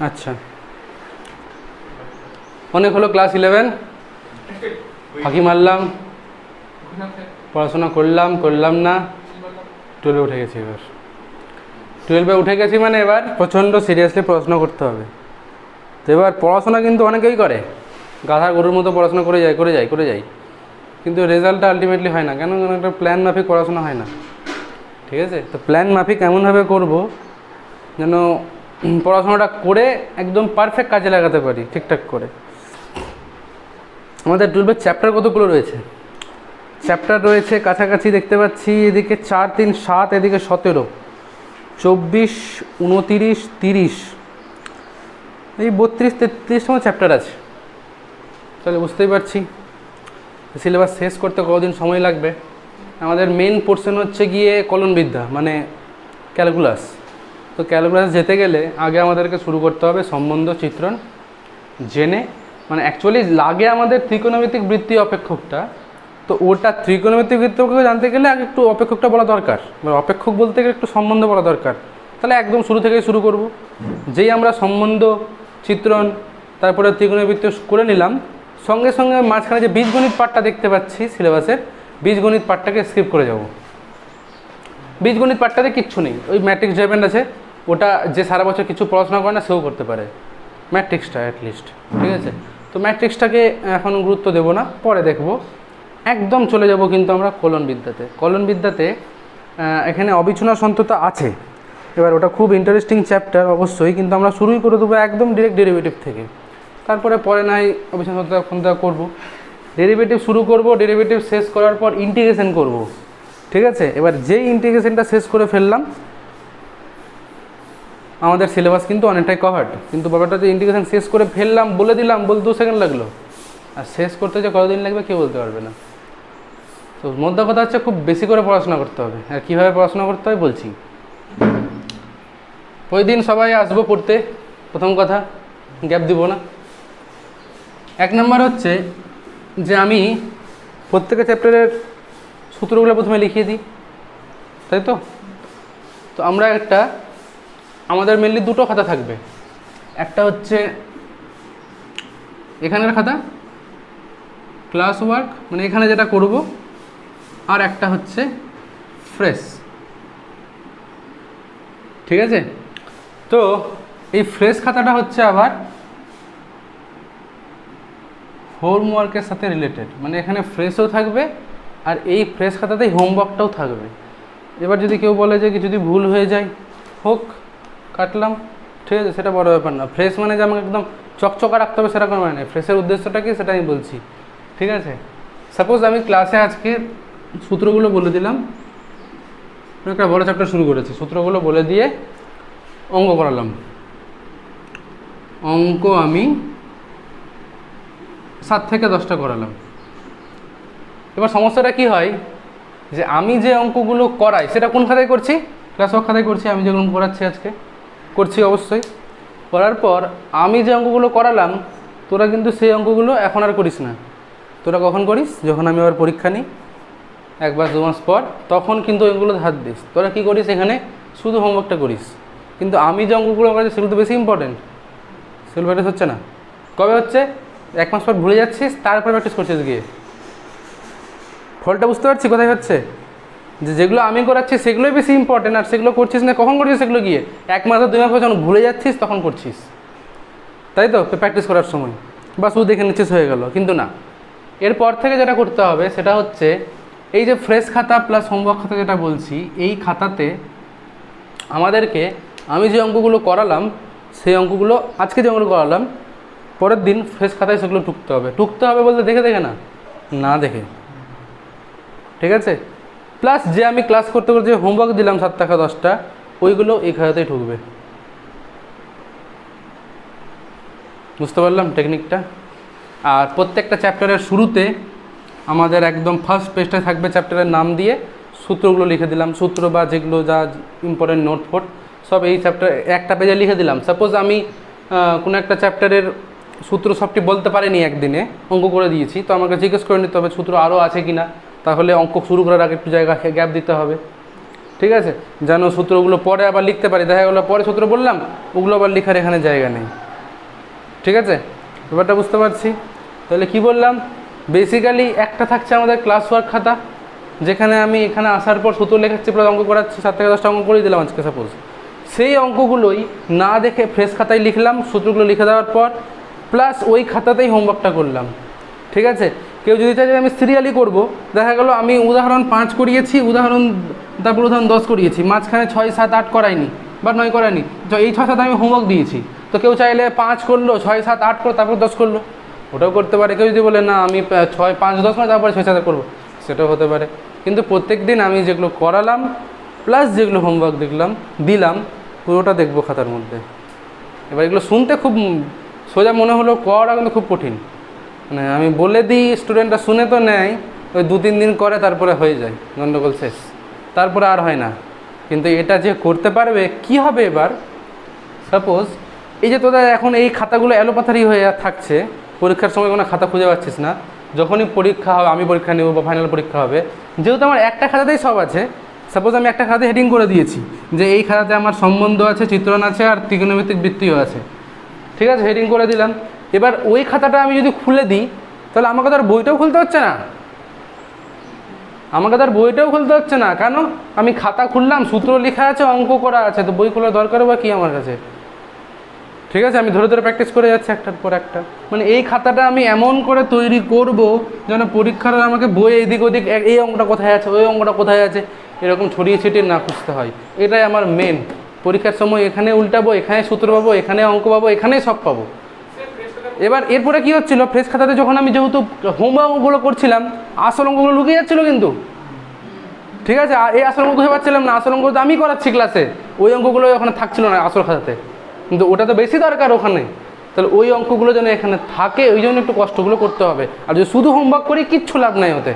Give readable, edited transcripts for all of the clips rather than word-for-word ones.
আচ্ছা, অনেক হলো ক্লাস 11, ফাঁকি মারলাম, পড়াশোনা করলাম না, 12-এ উঠে গেছি। এবার 12-এ উঠে গেছি মানে এবার প্রচণ্ড সিরিয়াসলি পড়াশোনা করতে হবে। তো এবার পড়াশোনা কিন্তু অনেকেই করে, গাধা গরুর মতো পড়াশোনা করে যায়, কিন্তু রেজাল্টটা আলটিমেটলি হয় না। কেন? একটা প্ল্যান মাফিক পড়াশোনা হয় না। ঠিক আছে, তো প্ল্যান মাফিক এমনভাবে করব যেন পড়াশোনাটা করে একদম পারফেক্ট কাজে লাগাতে পারি ঠিকঠাক করে। আমাদের 12-এর চ্যাপ্টার কতগুলো রয়েছে? চ্যাপ্টার রয়েছে কাছাকাছি দেখতে পাচ্ছি, এদিকে 4, 3, 7, এদিকে 17, 24, 29, 30, এই 32-33তম চ্যাপ্টার আছে। তাহলে বুঝতেই পারছি সিলেবাস শেষ করতে কতদিন সময় লাগবে। আমাদের মেন পোর্শন হচ্ছে গিয়ে কলনবিদ্যা, মানে ক্যালকুলাস। তো ক্যালকুলাস যেতে গেলে আগে আমাদেরকে শুরু করতে হবে সম্বন্ধ চিত্রণ জেনে, মানে অ্যাকচুয়ালি লাগে আমাদের ত্রিকোণমিতিক বৃত্তি অপেক্ষকটা। তো ওটা ত্রিকোণমিতিক বৃত্তি অপেক্ষক জানতে গেলে আগে একটু অপেক্ষকটা বলা দরকার, মানে অপেক্ষক বলতে গেলে একটু সম্বন্ধ বলা দরকার। তাহলে একদম শুরু থেকেই শুরু করব। যেই আমরা সম্বন্ধ চিত্রণ তারপরে ত্রিকোণমিতি করে নিলাম, সঙ্গে সঙ্গে মাঝখানে যে বীজগণিত পার্টটা দেখতে পাচ্ছি সিলেবাসের, বীজগণিত পার্টটাকে স্কিপ করে যাব। বীজগণিত পার্টটাতে কিচ্ছু নেই, ওই ম্যাট্রিক্স ড্রাইভেন্ট আছে, ওটা যে সারা বছর কিছু পড়াশোনা করে না সেও করতে পারে, ম্যাট্রিক্সটা অ্যাটলিস্ট। ঠিক আছে, তো ম্যাট্রিক্সটাকে এখন গুরুত্ব দেবো না, পরে দেখব। একদম চলে যাব কিন্তু আমরা কলনবিদ্যাতে। কলনবিদ্যাতে এখানে অবিচ্ছন্ন সন্ততা আছে। এবার ওটা খুব ইন্টারেস্টিং চ্যাপ্টার অবশ্যই, কিন্তু আমরা শুরুই করে দেবো একদম ডিরেক্ট ডেরিভেটিভ থেকে। তারপরে পরে নাই অবিচ্ছন্ন সন্ততা করবো। ডেরিভেটিভ শুরু করব, ডেরিভেটিভ শেষ করার পর ইন্টিগ্রেশন করব। ঠিক আছে, এবার যেই ইন্টিগ্রেশনটা শেষ করে ফেললাম আমাদের সিলেবাস কিন্তু অনেকটাই কভার্ড। কিন্তু ব্যাপারটা যে ইন্টিগ্রেশন শেষ করে ফেললাম বলে দিলাম, বলতে 2 সেকেন্ড লাগলো, আর শেষ করতে যে কতদিন লাগবে কেউ বলতে পারবে না। তো মোদ্দা কথা হচ্ছে খুব বেশি করে পড়াশোনা করতে হবে। আর কীভাবে পড়াশোনা করতে হয় বলছি। ওই দিন সবাই আসবো পড়তে, প্রথম কথা গ্যাপ দিব না। 1 নম্বর হচ্ছে যে আমি প্রত্যেকটা চ্যাপ্টারের সূত্রগুলো প্রথমে লিখিয়ে দিই, তাই তো। তো আমরা আমাদের মেনলি 2টো খাতা থাকবে, একটা হচ্ছে এখানের খাতা ক্লাস ওয়ার্ক, মানে এখানে যেটা করব, আর একটা হচ্ছে ফ্রেশ। ঠিক আছে, তো এই ফ্রেশ খাতাটা হচ্ছে আবার হোমওয়ার্কের সাথে রিলেটেড, মানে এখানে ফ্রেশও থাকবে আর এই ফ্রেশ খাতাতেই হোমওয়ার্কটাও থাকবে। এবার যদি কেউ বলে যে যদি ভুল হয়ে যায় হোক, কাটলাম, ঠিক আছে, সেটা বড় ব্যাপার না। ফ্রেশ মানে যে আমাকে একদম চকচকা রাখতে হবে সেরকম মানে নেই। ফ্রেশের উদ্দেশ্যটা কি সেটা আমি বলছি। ঠিক আছে, সাপোজ আমি ক্লাসে আজকে সূত্রগুলো বলে দিলাম, একটা বড় চ্যাপ্টার শুরু করেছি, সূত্রগুলো বলে দিয়ে অঙ্ক করালাম। অঙ্ক আমি 7 থেকে 10টা করালাম। এবার সমস্যাটা কি হয় যে আমি যে অঙ্কগুলো করাই সেটা কোন খাতায় করছি? ক্লাস ওয়ার্ক খাতায় করছি। আমি যেগুলো করাচ্ছি আজকে করছি অবশ্যই। করার পর আমি যে অঙ্কগুলো করালাম তোরা কিন্তু সেই অঙ্কগুলো এখন আর করিস না। তোরা কখন করিস? যখন আমি আবার পরীক্ষা নিই 1 বা 2 মাস পর, তখন কিন্তু ওইগুলো ধার দিস। তোরা কী করিস? এখানে শুধু হোমওয়ার্কটা করিস। কিন্তু আমি যে অঙ্কগুলো করাচ্ছি সেগুলো তো বেশি ইম্পর্টেন্ট, সেগুলো প্র্যাকটিস হচ্ছে না। কবে হচ্ছে? 1 মাস পর ভুলে যাচ্ছিস, তারপরে প্র্যাকটিস করছিস গিয়ে। ফলটা বুঝতে পারছি কোথায় হচ্ছে, যে যেগুলো আমি করাচ্ছি সেগুলোই বেশি ইম্পর্টেন্ট, আর সেগুলো করছিস না। কখন করছিস সেগুলো গিয়ে? 1 মাস 2 মাস পর যখন ভুলে যাচ্ছিস তখন করছিস, তাই তো? প্র্যাকটিস করার সময় বা শুধু দেখে নিচ্ছিস হয়ে গেল, কিন্তু না। এরপর থেকে যেটা করতে হবে সেটা হচ্ছে এই যে ফ্রেশ খাতা প্লাস হোমওয়ার্ক খাতা যেটা বলছি, এই খাতাতে আমাদেরকে আমি যে অঙ্কগুলো করালাম সেই অঙ্কগুলো আজকে যে অঙ্কগুলো করালাম পরের দিন ফ্রেশ খাতায় সেগুলো টুকতে হবে। টুকতে হবে বলতে দেখে দেখে না দেখে, ঠিক আছে? প্লাস যে আমি ক্লাস করতে করতে যে হোমওয়ার্ক দিলাম 7 থেকে 10টা, ওইগুলো এই খাতাতেই ঢুকবে। বুঝতে পারলাম টেকনিকটা? আর প্রত্যেকটা চ্যাপ্টারের শুরুতে আমাদের একদম ফার্স্ট পেজটায় থাকবে চ্যাপ্টারের নাম দিয়ে সূত্রগুলো লিখে দিলাম। সূত্র বা যেগুলো যা ইম্পর্টেন্ট নোট ফোট সব এই চ্যাপ্টার একটা পেজে লিখে দিলাম। সাপোজ আমি কোনো একটা চ্যাপ্টারের সূত্র সবটি বলতে পারিনি, একদিনে অঙ্ক করে দিয়েছি, তো আমাকে জিজ্ঞেস করে নিতে হবে সূত্র আরও আছে কি না। তাহলে অঙ্ক শুরু করার আগে একটু জায়গা গ্যাপ দিতে হবে। ঠিক আছে, যেন সূত্রগুলো পরে আবার লিখতে পারি। দেখা গেলো পরে সূত্র বললাম, ওগুলো আবার লেখার এখানে জায়গা নেই। ঠিক আছে, ব্যাপারটা বুঝতে পারছি। তাহলে কি বললাম, বেসিক্যালি একটা থাকছে আমাদের ক্লাস ওয়ার্ক খাতা, যেখানে আমি এখানে আসার পর সূত্র লেখাচ্ছি, প্লাস অঙ্ক করাচ্ছি, 7 থেকে 10টা অঙ্ক করেই দিলাম আজকে সাপোজ। সেই অঙ্কগুলোই না দেখে ফ্রেশ খাতায় লিখলাম, সূত্রগুলো লিখে দেওয়ার পর, প্লাস ওই খাতাতেই হোমওয়ার্কটা করলাম। ঠিক আছে, কেউ যদি চাই যে আমি সিরিয়ালি করব, দেখা গেলো আমি উদাহরণ 5 করিয়েছি, তারপর উদাহরণ 10 করিয়েছি, মাঝখানে 6, 7, 8 করাইনি বা 9 করাইনি, তো এই 6, 7 আমি হোমওয়ার্ক দিয়েছি। তো কেউ চাইলে 5 করলো, 6, 7, 8 করলো, তারপর 10 করলো, ওটাও করতে পারে। কেউ যদি বলে না আমি 6, 5, 10 করে তারপরে 6, 7 করবো, সেটাও হতে পারে। কিন্তু প্রত্যেক দিন আমি যেগুলো করালাম প্লাস যেগুলো হোমওয়ার্ক দিলাম পুরোটা দেখবো খাতার মধ্যে। এবার এগুলো শুনতে খুব সোজা মনে হলো, করা কিন্তু খুব কঠিন। মানে আমি বলে দিই, স্টুডেন্টরা শুনে তো নেয়, ওই 2-3 দিন করে, তারপরে হয়ে যায়, গণ্ডগোল শেষ, তারপরে আর হয় না। কিন্তু এটা যে করতে পারবে, কি হবে এবার, সাপোজ এই যে তোদের এখন এই খাতাগুলো এলোপাথারি হয়ে থাকছে, পরীক্ষার সময় কোনো খাতা খুঁজে পাচ্ছিস না, যখনই পরীক্ষা হবে, আমি পরীক্ষা নেব বা ফাইনাল পরীক্ষা হবে, যেহেতু আমার একটা খাতাতেই সব আছে, সাপোজ আমি একটা খাতাতে হেডিং করে দিয়েছি যে এই খাতাতে আমার সম্বন্ধ আছে, চিত্রণ আছে, আর ত্রিকোণমিতিক বৃত্তিও আছে। ঠিক আছে, হেডিং করে দিলাম। এবার ওই খাতাটা আমি যদি খুলে দিই, তাহলে আমাকে তো আর বইটাও খুলতে হচ্ছে না, কেন, আমি খাতা খুললাম, সূত্র লেখা আছে, অঙ্ক করা আছে, তো বই খোলার দরকার বা কি আমার কাছে। ঠিক আছে, আমি ধরে ধরে প্র্যাকটিস করে যাচ্ছি একটার পর একটা। মানে এই খাতাটা আমি এমন করে তৈরি করব যেন পরীক্ষার আমাকে বই এদিক ওদিক, এই অঙ্কটা কোথায় আছে, ওই অঙ্কটা কোথায় আছে, এরকম ছড়িয়ে ছিটিয়ে না খুঁজতে হয়। এটাই আমার মেন। পরীক্ষার সময় এখানে উল্টাবো, এখানে সূত্র পাবো, এখানে অঙ্ক পাবো, এখানেই সব পাবো। এবার এরপরে কি হচ্ছিল, ফ্রেশ খাতাতে যখন আমি যেহেতু হোমওয়ার্কগুলো করছিলাম, আসল অঙ্কগুলো লুকিয়ে যাচ্ছিলো কিন্তু। ঠিক আছে, আর এই আসল অঙ্ক খুঁজে পাচ্ছিলাম না, আসল অঙ্ক তো আমি করাচ্ছি ক্লাসে, ওই অঙ্কগুলো ওখানে থাকছিল না আসল খাতাতে, কিন্তু ওটা তো বেশি দরকার ওখানে। তাহলে ওই অঙ্কগুলো যেন এখানে থাকে, ওই জন্য একটু কষ্টগুলো করতে হবে। আর যদি শুধু হোমওয়ার্ক করি, কিচ্ছু লাভ নাই ওতে।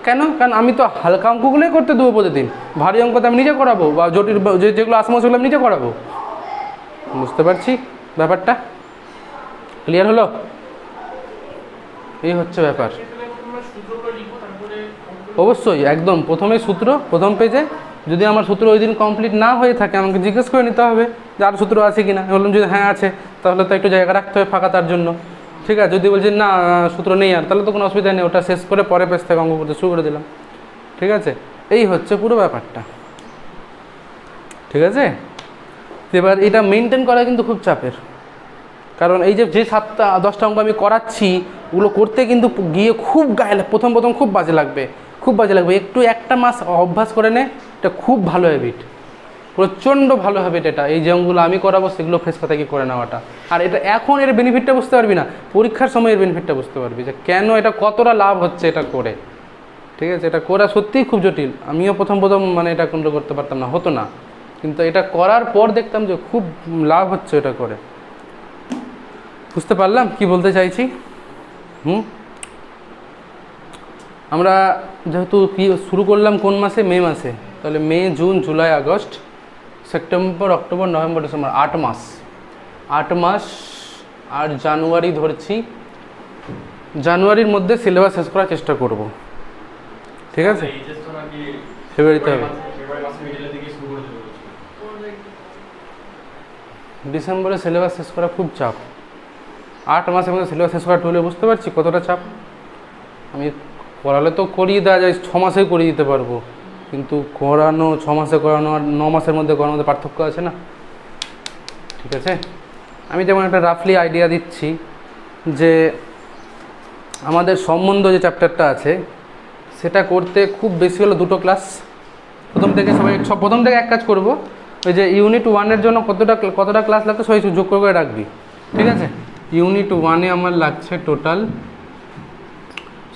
কেন, কারণ আমি তো হালকা অঙ্কগুলোই করতে দেবো প্রতিদিন, ভারী অঙ্ক তো আমি নিজে করাবো, বা জটিল যেগুলো আসমা সেগুলো আমি নিজে করাবো। বুঝতে পারছি ব্যাপারটা, ক্লিয়ার হলো? এই হচ্ছে ব্যাপার। অবশ্যই, একদম প্রথমে সূত্র, প্রথম পেজে যদি আমার সূত্র ওই দিন কমপ্লিট না হয়ে থাকে, আমাকে জিজ্ঞেস করে নিতে হবে যে আর সূত্র আছে কি না। বললাম যদি হ্যাঁ আছে, তাহলে তো একটু জায়গা রাখতে হবে ফাঁকা তার জন্য। ঠিক আছে, যদি বলছি না সূত্র নেই আর, তাহলে তো কোনো অসুবিধা নেই, ওটা শেষ করে পরে পেজ থেকে অঙ্ক করতে শুরু করে দিলাম। ঠিক আছে, এই হচ্ছে পুরো ব্যাপারটা। ঠিক আছে, এবার এটা মেনটেন করা কিন্তু খুব চাপের, কারণ এই যে 7-10টা অঙ্ক আমি করাচ্ছি, ওগুলো করতে কিন্তু গিয়ে খুব গায়ে প্রথম খুব বাজে লাগবে। একটু একটা মাস অভ্যাস করে নে, এটা খুব ভালো হ্যাবিট, প্রচণ্ড ভালো হ্যাবিট এটা। এই যে অঙ্কগুলো আমি করাবো, সেগুলো ফ্রেশ খাতায় কি করে নেওয়াটা। আর এটা এখন এর বেনিফিটটা বুঝতে পারবি না, পরীক্ষার সময় এর বেনিফিটটা বুঝতে পারবি যে কেন এটা কতটা লাভ হচ্ছে এটা করে। ঠিক আছে, এটা করা সত্যিই খুব জটিল। আমিও প্রথম মানে এটা কন্ট্রোল করতে পারতাম না, হতো না, কিন্তু এটা করার পর দেখতাম যে খুব লাভ হচ্ছে এটা করে। বুঝতে পারলাম কি বলতে চাইছি? আমরা যেহেতু কি শুরু করলাম কোন মাসে, মে মাসে, তাহলে May, June, July, August, September, October, November, December, 8 মাস। 8 মাস আর জানুয়ারি ধরছি, জানুয়ারির মধ্যে সিলেবাস শেষ করার চেষ্টা করব। ঠিক আছে, ফেব্রুয়ারিতে হবে, ডিসেম্বরে সিলেবাস শেষ করা খুব চাপ। 8 মাসের মধ্যে সিলেবাস শেষ করা টুলে বুঝতে পারছি কতটা চাপ। আমি করালে তো করিয়ে দেওয়া যায়, 6 মাসেই করিয়ে দিতে পারবো, কিন্তু করানো 6 মাসে করানো আর 9 মাসের মধ্যে করানোর মধ্যে পার্থক্য আছে না। ঠিক আছে, আমি যেমন একটা রাফলি আইডিয়া দিচ্ছি যে আমাদের সম্বন্ধ যে চ্যাপ্টারটা আছে, সেটা করতে খুব বেশি হলো 2টো ক্লাস। প্রথম থেকে এক কাজ করব, ওই যে ইউনিট 1-এর জন্য কতটা ক্লাস লাগতো সবাই যোগ করে রাখবি। ঠিক আছে, ইউনিট 1-এ আমার লাগছে টোটাল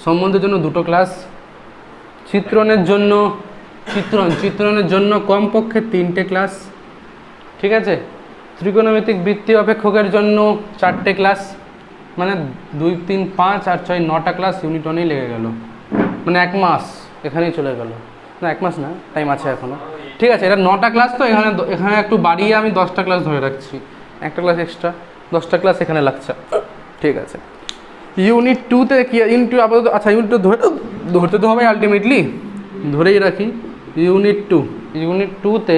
সম্বন্ধের জন্য 2টো ক্লাস, চিত্রণের জন্য কমপক্ষে 3টে ক্লাস। ঠিক আছে, ত্রিকোণমিতিক বৃত্তি অপেক্ষকের জন্য 4টে ক্লাস, মানে 2, 3, 5 আর 6, 9টা ক্লাস ইউনিট 1-এই লেগে গেল। মানে 1 মাস এখানেই চলে গেল। না 1 মাস না, টাইম আছে এখনও। ঠিক আছে, এটা 9টা ক্লাস, তো এখানে একটু বাড়িয়ে আমি 10টা ক্লাস ধরে রাখছি, একটা ক্লাস এক্সট্রা, 10টা ক্লাস এখানে লাগছে। ঠিক আছে, ইউনিট 2-তে কি, ইউনিট 2 আপাতত, আচ্ছা ইউনিট 2 ধরতে তো হবে আলটিমেটলি, ধরেই রাখি। ইউনিট 2 ইউনিট 2-তে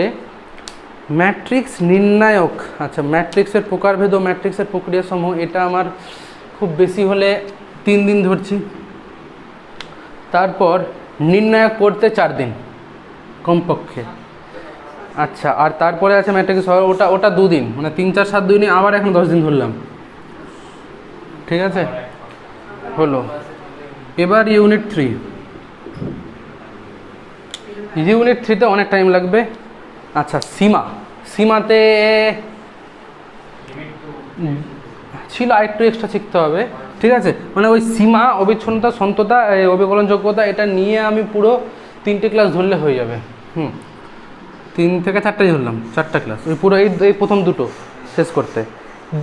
ম্যাট্রিক্স নির্ণায়ক, আচ্ছা ম্যাট্রিক্সের প্রকারভেদ ও ম্যাট্রিক্সের প্রক্রিয়া সমূহ, এটা আমার খুব বেশি হলে 3 দিন ধরছি। তারপর নির্ণায়ক করতে 4 দিন কমপক্ষে। আচ্ছা, আর তারপরে আছে ম্যাট্রিক্স, ওটা 2 দিন, মানে 3, 4, 7 2 দিন, আবার এখন 10 দিন ধরলাম। ঠিক আছে, হলো। এবার ইউনিট 3। ইউনিট 3-তে অনেক টাইম লাগবে। আচ্ছা, সীমাতে ছিল, আরেকটু এক্সট্রা শিখতে হবে। ঠিক আছে, মানে ওই সীমা, অবিচ্ছিন্নতা, সন্ততা, অবিকলন যোগ্যতা, এটা নিয়ে আমি পুরো 3টে ক্লাস ধরলে হয়ে যাবে। 3 থেকে 4টাই ধরলাম, 4টা ক্লাস, ওই পুরো এই প্রথম দুটো শেষ করতে।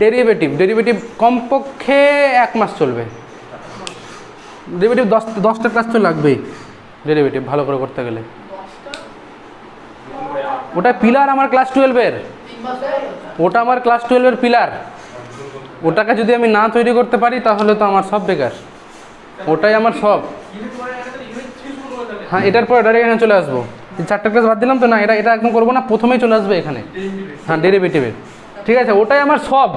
ডেরিভেটিভ কমপক্ষে 1 মাস চলবে। ডেরিভেটিভ 10টা ক্লাস তো লাগবেই, ডেরিভেটিভ ভালো করে করতে গেলে। ওটা পিলার আমার ক্লাস 12-এর, ওটা আমার ক্লাস 12-এর পিলার। ওটাকে যদি আমি না তৈরি করতে পারি তাহলে তো আমার সব বেকার, ওটাই আমার সব। হ্যাঁ, এটার পরে ডাইরেক্ট এখানে চলে আসবো। 4টা ক্লাস বাদ দিলাম তো, না এটা একদম করবো না, প্রথমেই চলে আসবে এখানে। হ্যাঁ, ডেরিভেটিভের। ঠিক আছে, ওটাই আমার সব।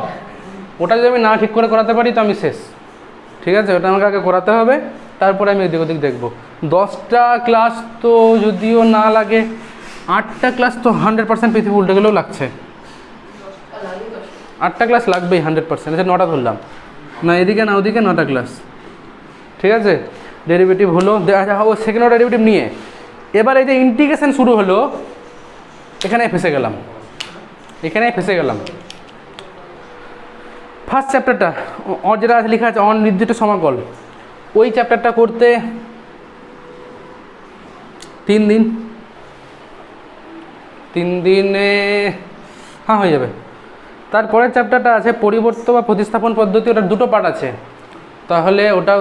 ওটা যদি আমি না ঠিক করে করাতে পারি তো আমি শেষ। ঠিক আছে, ওটা আমাকে আগে করাতে হবে, তারপরে আমি এদিক ওদিক দেখবো। 10টা ক্লাস তো যদিও না লাগে, 8টা ক্লাস তো 100% পৃথিবী উল্টে গেলেও লাগছে। 8টা ক্লাস লাগবেই 100%। আচ্ছা, 9টা ধরলাম না, এদিকে না ওদিকে 9টা ক্লাস। ঠিক আছে, ডেরিভেটিভ হলো। ও সেকেন্ড অর্ডার ডেরিভেটিভ নিয়ে এবার এই যে ইন্টিগ্রেশন শুরু হলো, এখানে ফেসে গেলাম। ফার্স্ট চ্যাপ্টারটা যেটা লেখা আছে অনির্দিষ্ট সমাকল, ওই চ্যাপ্টারটা করতে 3 দিন। 3 দিনে হ্যাঁ হয়ে যাবে। তারপরের চ্যাপ্টারটা আছে পরিবর্ত বা প্রতিস্থাপন পদ্ধতি, ওটার 2টো পার্ট আছে, তাহলে ওটাও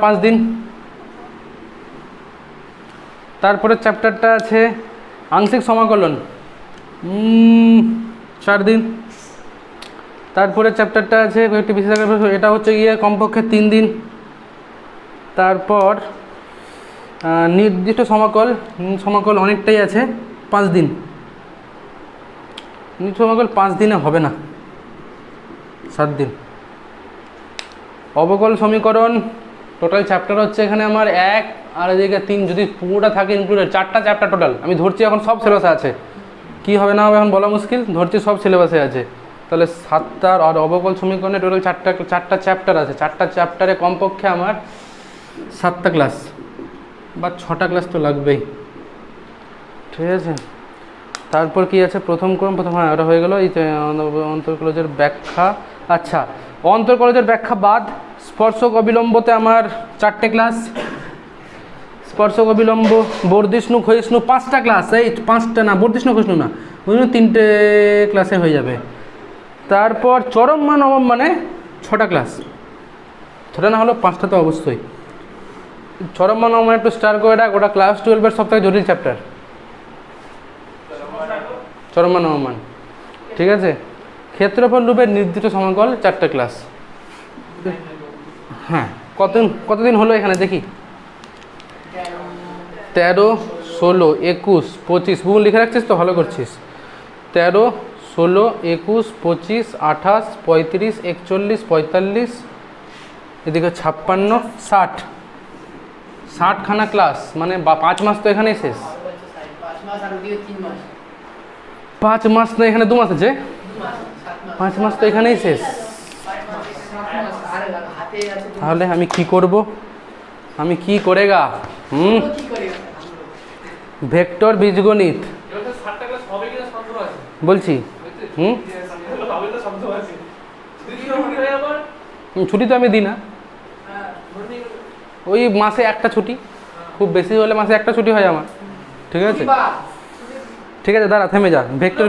5 দিন। তারপরের চ্যাপ্টারটা আছে আংশিক সমাকলন, 4 দিন। তারপরে চ্যাপ্টারটা আছে একটি বিশেষ, এটা হচ্ছে গিয়ে কমপক্ষে 3 দিন। তারপর নির্দিষ্ট সমাকল অনেকটাই আছে, 5 দিন। নির্দিষ্ট সমাকল 5 দিনে হবে না, 7 দিন। অবকল সমীকরণ টোটাল চ্যাপ্টার হচ্ছে এখানে আমার 1 আর এদিকে 3, যদি পুরোটা থাকে ইনক্লুডেড 4টা চ্যাপ্টার টোটাল। আমি ধরছি এখন সব সিলেবাসে আছে, কি হবে না হবে এখন বলা মুশকিল, ধরছি সব সিলেবাসে আছে। তাহলে 7টা, আর অবকল সমীকরণে টোটাল 4টা চ্যাপ্টার আছে। 4টা চ্যাপ্টারে কমপক্ষে আমার 7টা ক্লাস বা 6টা ক্লাস তো লাগবেই। ঠিক আছে, তারপর কি আছে প্রথম ক্রম, হ্যাঁ ওটা হয়ে গেল। এই অন্তর্কলজের ব্যাখ্যা, আচ্ছা অন্তর্কলজের ব্যাখ্যা বাদ স্পর্শক অবিলম্বতে আমার 4টে ক্লাস। স্পর্শক অবিলম্ব, বর্ধিষ্ণু ক্ষয়িষ্ণু 5টা ক্লাস। এই 5টা না, বর্ধিষ্ণু ক্ষয়িষ্ণু না, ওই জন্য 3টে ক্লাসে হয়ে যাবে। তারপর চরম মান অবম মানে 6টা ক্লাস, 6টা না হলো 5টা তো অবশ্যই। চরম মান অবমান একটু স্টার করে রাখ, ওটা ক্লাস 12-এর সবথেকে জটিল চ্যাপ্টার, চরম মান অবমান। ঠিক আছে, ক্ষেত্রফল রূপের নির্দিষ্ট সমাকল 4টে ক্লাস। হ্যাঁ, কতদিন হলো এখানে দেখি? 13, 16, 21, 25, ভুল লিখে রাখছিস তো, ভালো করছিস। 13, 16, 21, 25, 28, 35, 41, 45, এদিকে 56, 60খানা ক্লাস, মানে 5 মাস তো এখানেই শেষ। 5 মাস না, এখানে 2 মাস আছে, 5 মাস তো এখানেই শেষ। তাহলে আমি কি করব? আমি কি করেগা? ভেক্টর বীজগণিত বলছি। ছুটি তো আমি দিই না, ওই মাসে একটা ছুটি, খুব বেশি হলে মাসে একটা ছুটি হয় আমার। ঠিক আছে, ঠিক আছে, দাঁড়া থেমে যা। ভেক্টর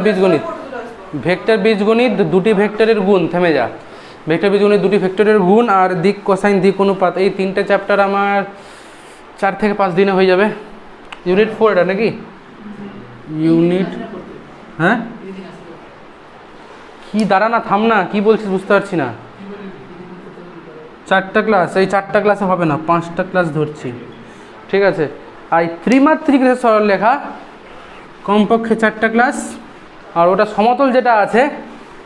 বীজগণিত 2টি ভেক্টরের গুণ, থেমে যা। ভেক্টর বীজগণিত 2টি ভেক্টরের গুণ আর দিক কোসাইন দিক অনুপাত, এই 3টে চ্যাপ্টার আমার 4 থেকে 5 দিনে হয়ে যাবে। ইউনিট 4 এটা নাকি? ইউনিট, হ্যাঁ কি, দাঁড়া না, থাম না, কি বলছিস বুঝতে পারছি না। 4টা ক্লাস, এই 4টা ক্লাসে হবে না, 5টা ক্লাস ধরছি। ঠিক আছে, আর ত্রিমাত্রিক সরলরেখা কমপক্ষে 4টা ক্লাস, আর ওটা সমতল যেটা আছে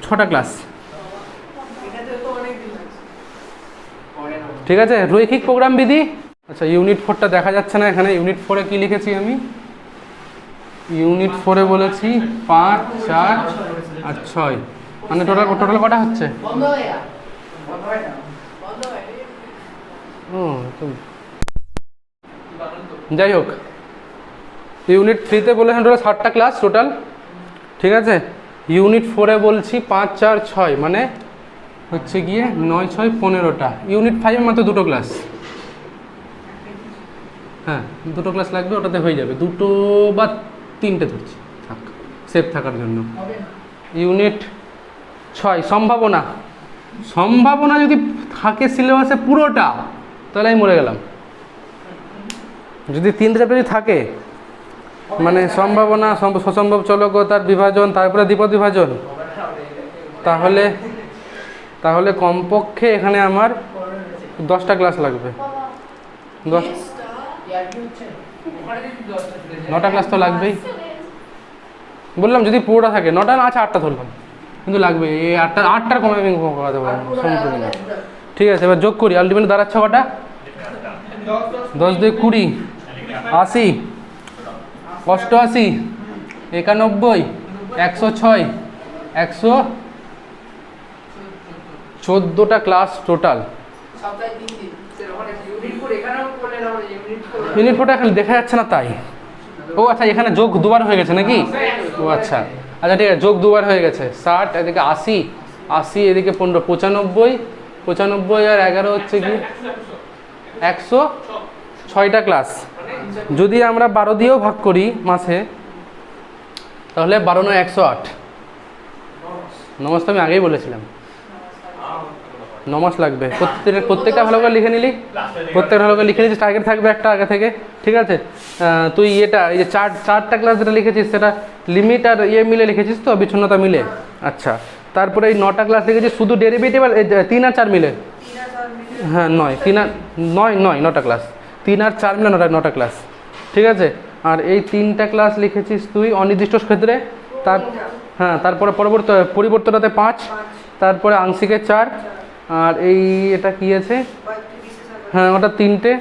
6টা ক্লাস। ঠিক আছে, রৈখিক প্রোগ্রাম বিধি। আচ্ছা, ইউনিট 4টা দেখা যাচ্ছে না এখানে। ইউনিট 4-এ কী লিখেছি আমি? ইউনিট 4-এ বলেছি 5, 4 আর 6, মানে টোটাল কটা হচ্ছে? ও যাই হোক, ইউনিট 3-তে বলেছেন টোটাল 7টা ক্লাস টোটাল। ঠিক আছে, ইউনিট 4-এ বলছি 5, 4, 6, মানে হচ্ছে গিয়ে 9, 6, 15টা। ইউনিট 5-এ মাত্র 2টো ক্লাস। হ্যাঁ, 2টো ক্লাস লাগবে, ওটাতে হয়ে যাবে। 2টো বা 3টে ধরছি, থাক সেফ থাকার জন্য। ইউনিট 6 সম্ভাবনা। সম্ভাবনা যদি থাকে সিলেবাসে পুরোটা, তাহলে আমি মরে গেলাম। যদি 3 চ্যাপ্টার যদি থাকে, মানে সম্ভাবনা, সসম্ভব চলকতার বিভাজন, তারপরে দ্বিপদ বিভাজন, তাহলে কমপক্ষে এখানে আমার 10টা ক্লাস লাগবে। 9টা ক্লাস তো লাগবেই। বললাম যদি পুরোটা থাকে, 9টা না, আচ্ছা 8টা ধরলাম, কিন্তু লাগবে। এই 8টার কমে আমি করাতে পারবো সম্পূর্ণ না। ঠিক আছে, এবার যোগ করি। আলটিমেটলি দাঁড়াচ্ছে কটা? 10 2 20, 80, 88, 91, 106, 114টা ক্লাস টোটাল। ইউনিট 4টা এখানে দেখা যাচ্ছে না তাই। ও আচ্ছা, এখানে যোগ দুবার হয়ে গেছে নাকি? ও আচ্ছা আচ্ছা, ঠিক আছে, যোগ দুবার হয়ে গেছে। 60, এদিকে 80, 80, এদিকে 15, 95, 95 আর 11 হচ্ছে কি 106টা ক্লাস। যদি আমরা 12 দিয়েও ভাগ করি মাসে, তাহলে 12 9 108। 9 মাস তো আমি আগেই বলেছিলাম, 9 মাস লাগবে। প্রত্যেকটা ভালো করে লিখে নিলি, প্রত্যেকটা ভালো করে লিখে নিচ্ছিস, টার্গেট থাকবে একটা আগে থেকে। ঠিক আছে, তুই এই যে 4টা ক্লাস যেটা লিখেছিস, সেটা লিমিট আর মিলে লিখেছিস তো, বিচ্ছিন্নতা মিলে? আচ্ছা, তারপরে এই 9টা ক্লাস লিখেছিস শুধু ডেরিভেটিভ আর 3 আর 4 মিলে? হ্যাঁ 9, 3 আর 9, 9টা ক্লাস, 3 আর 4 মিলে 9টা ক্লাস। ঠিক আছে, আর এই 3টা ক্লাস লিখেছিস তুই অনির্দিষ্ট ক্ষেত্রে। হ্যাঁ, তারপরে পরিবর্তনটাতে 5, তারপরে আংশিকের 4, আর এই এটা কি আছে? হ্যাঁ, ওটা 3টে।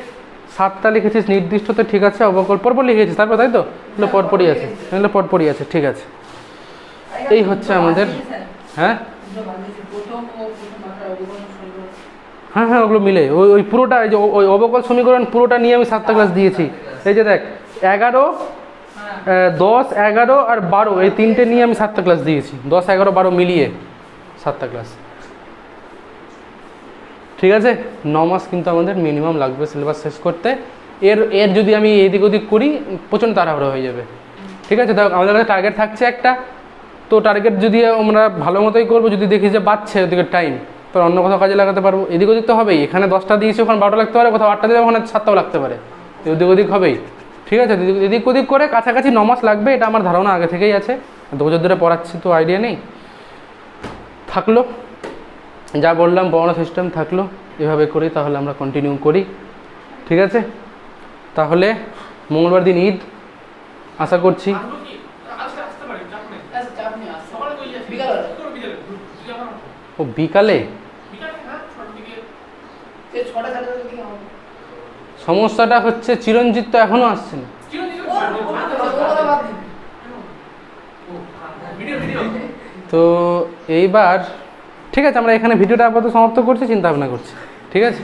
7টা লিখেছিস নির্দিষ্টতে। ঠিক আছে, অবকল পরপর লিখেছিস তারপর, তাই তো? এগুলো পরপরই আছে, এগুলো পরপরই আছে। ঠিক আছে, এই হচ্ছে আমাদের। হ্যাঁ হ্যাঁ হ্যাঁ, ওগুলো মিলে ওই পুরোটা, এই যে ওই অবকল সমীকরণ পুরোটা নিয়ে আমি 7টা ক্লাস দিয়েছি। এই যে দেখ, 11, 10, 11 আর 12, এই 3টে নিয়ে আমি 7টা ক্লাস দিয়েছি। 10, 11, 12 মিলিয়ে 7টা ক্লাস। ঠিক আছে, 9 মাস কিন্তু আমাদের মিনিমাম লাগবে সিলেবাস শেষ করতে। এর যদি আমি এদিক ওদিক করি, প্রচণ্ড তাড়াহুড়ো হয়ে যাবে। ঠিক আছে, দেখ আমাদের কাছে টার্গেট থাকছে একটা, তো টার্গেট যদি আমরা ভালো মতোই করবো, যদি দেখি যে বাড়ছে ওদিকে টাইম, তো অন্য কোথাও কাজে লাগাতে পারবো। এদিক ওদিক তো হবেই, এখানে 10টা দিয়েছি, ওখানে 12টা লাগতে পারে, কোথাও 8টা দিয়ে ওখানে 7টাও লাগতে পারে, এদিক ওদিক হবেই। ঠিক আছে, এদিক ওদিক করে কাছাকাছি 9 মাস লাগবে, এটা আমার ধারণা আগে থেকেই আছে। 2 বছর ধরে পড়াচ্ছি তো আইডিয়া নেই। থাকলো যা বললাম, পড়ানো সিস্টেম থাকলো, এভাবে করি, তাহলে আমরা কন্টিনিউ করি। ঠিক আছে, তাহলে মঙ্গলবার দিন ঈদ, আশা করছি। ও বিকালে? সমস্যাটা হচ্ছে চিরঞ্জিত তো এখনো আসছে না। তো এইবার ঠিক আছে, আমরা এখানে ভিডিওটা আপাতত সমাপ্ত করছি, চিন্তা ভাবনা করছি। ঠিক আছে।